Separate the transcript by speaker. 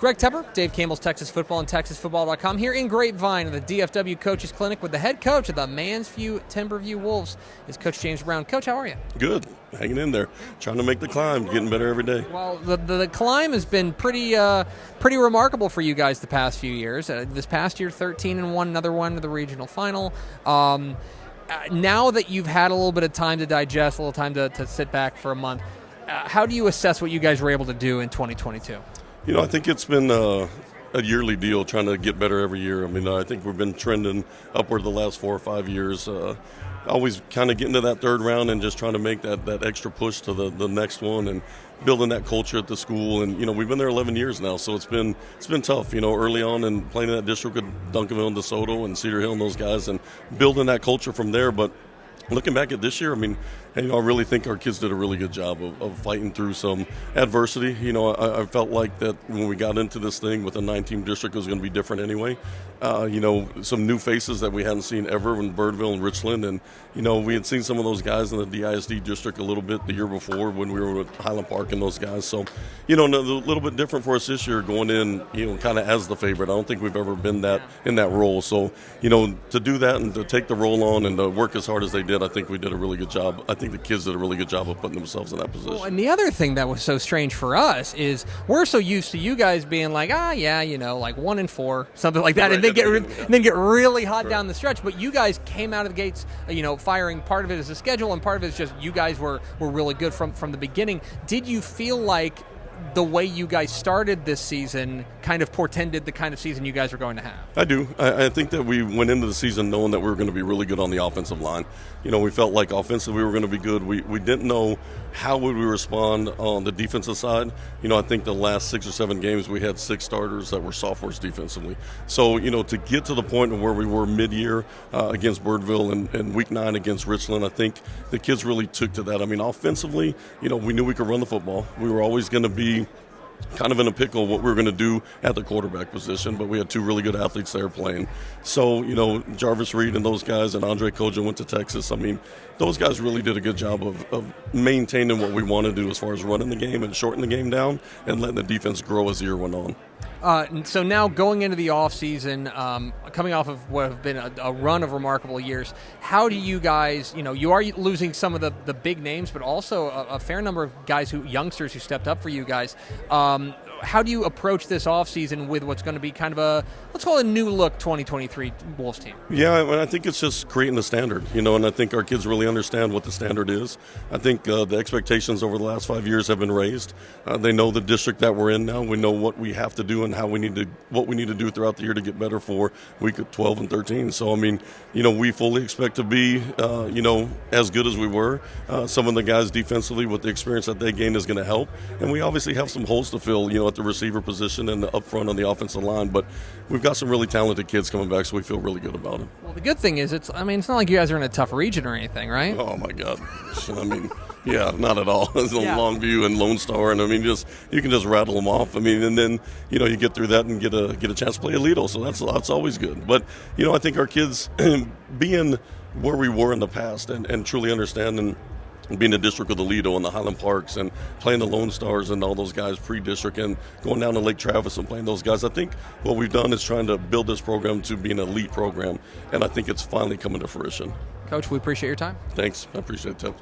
Speaker 1: Greg Tepper, Dave Campbell's Texas Football and TexasFootball.com here in Grapevine at the DFW Coaches Clinic with the head coach of the Mansfield Timberview Wolves is Coach James Brown. Coach, how are you?
Speaker 2: Good. Hanging in there. Trying to make the climb. Getting better every day.
Speaker 1: Well, the climb has been pretty remarkable for you guys the past few years. This past year, 13-1, another one to the regional final. Now that you've had a little bit of time to digest, a little time to sit back for a month, how do you assess what you guys were able to do in 2022?
Speaker 2: You know, I think it's been a yearly deal, trying to get better every year. I mean, I think we've been trending upward the last 4 or 5 years. Always kind of getting to that third round and just trying to make that extra push to the next one and building that culture at the school. And, you know, we've been there 11 years now, so it's been tough, you know, early on and playing in that district with Duncanville and DeSoto and Cedar Hill and those guys and building that culture from there. But looking back at this year, I mean, you know, I really think our kids did a really good job of fighting through some adversity. You know, I felt like that when we got into this thing with a 9-team district, it was going to be different anyway. You know, some new faces that we hadn't seen ever in Birdville and Richland. And, you know, we had seen some of those guys in the DISD district a little bit the year before when we were with Highland Park and those guys. So, you know, a little bit different for us this year going in, you know, kind of as the favorite. I don't think we've ever been in that role. So, you know, to do that and to take the role on and to work as hard as they did, I think we did a really good job. I think the kids did a really good job of putting themselves in that position.
Speaker 1: Well, and the other thing that was so strange for us is we're so used to you guys being like, yeah, you know, like 1-4, something like that, right, and then get really hot down the stretch. But you guys came out of the gates, you know, firing. Part of it is the schedule, and part of it is just you guys were really good from the beginning. Did you feel like the way you guys started this season kind of portended the kind of season you guys were going to have?
Speaker 2: I do. I think that we went into the season knowing that we were going to be really good on the offensive line. You know, we felt like offensively we were going to be good. We didn't know how would we respond on the defensive side. You know, I think the last 6 or 7 games we had 6 starters that were sophomores defensively. So, you know, to get to the point of where we were mid-year against Birdville and week 9 against Richland, I think the kids really took to that. I mean, offensively, you know, we knew we could run the football. We were always going to be kind of in a pickle what we were going to do at the quarterback position, but we had 2 really good athletes there playing. So, you know, Jarvis Reed and those guys and Andre Koja went to Texas. I mean, those guys really did a good job of maintaining what we want to do as far as running the game and shortening the game down and letting the defense grow as the year went on.
Speaker 1: So now going into the offseason, coming off of what have been a run of remarkable years, how do you guys, you know, you are losing some of the big names, but also a fair number of guys, youngsters who stepped up for you guys. How do you approach this offseason with what's going to be kind of a, let's call it a new look 2023 Wolves team?
Speaker 2: Yeah, I think it's just creating the standard, you know, and I think our kids really understand what the standard is. I think the expectations over the last 5 years have been raised. They know the district that we're in now. We know what we have to do and what we need to do throughout the year to get better for week 12 and 13. So, I mean, you know, we fully expect to be, you know, as good as we were. Some of the guys defensively with the experience that they gained is going to help. And we obviously have some holes to fill, you know, at the receiver position and up front on the offensive line. But we've got some really talented kids coming back, so we feel really good about it.
Speaker 1: Well, the good thing is it's not like you guys are in a tough region or anything, right?
Speaker 2: Oh, my God. I mean, yeah, not at all. It's Longview and Lone Star, and I mean, you can just rattle them off. I mean, and then, you know, you get through that and get a chance to play Aledo, so that's always good. But, you know, I think our kids being where we were in the past and truly understanding being a district with Aledo and the Highland Parks and playing the Lone Stars and all those guys pre-district and going down to Lake Travis and playing those guys. I think what we've done is trying to build this program to be an elite program, and I think it's finally coming to fruition.
Speaker 1: Coach, we appreciate your time.
Speaker 2: Thanks. I appreciate it, Tim.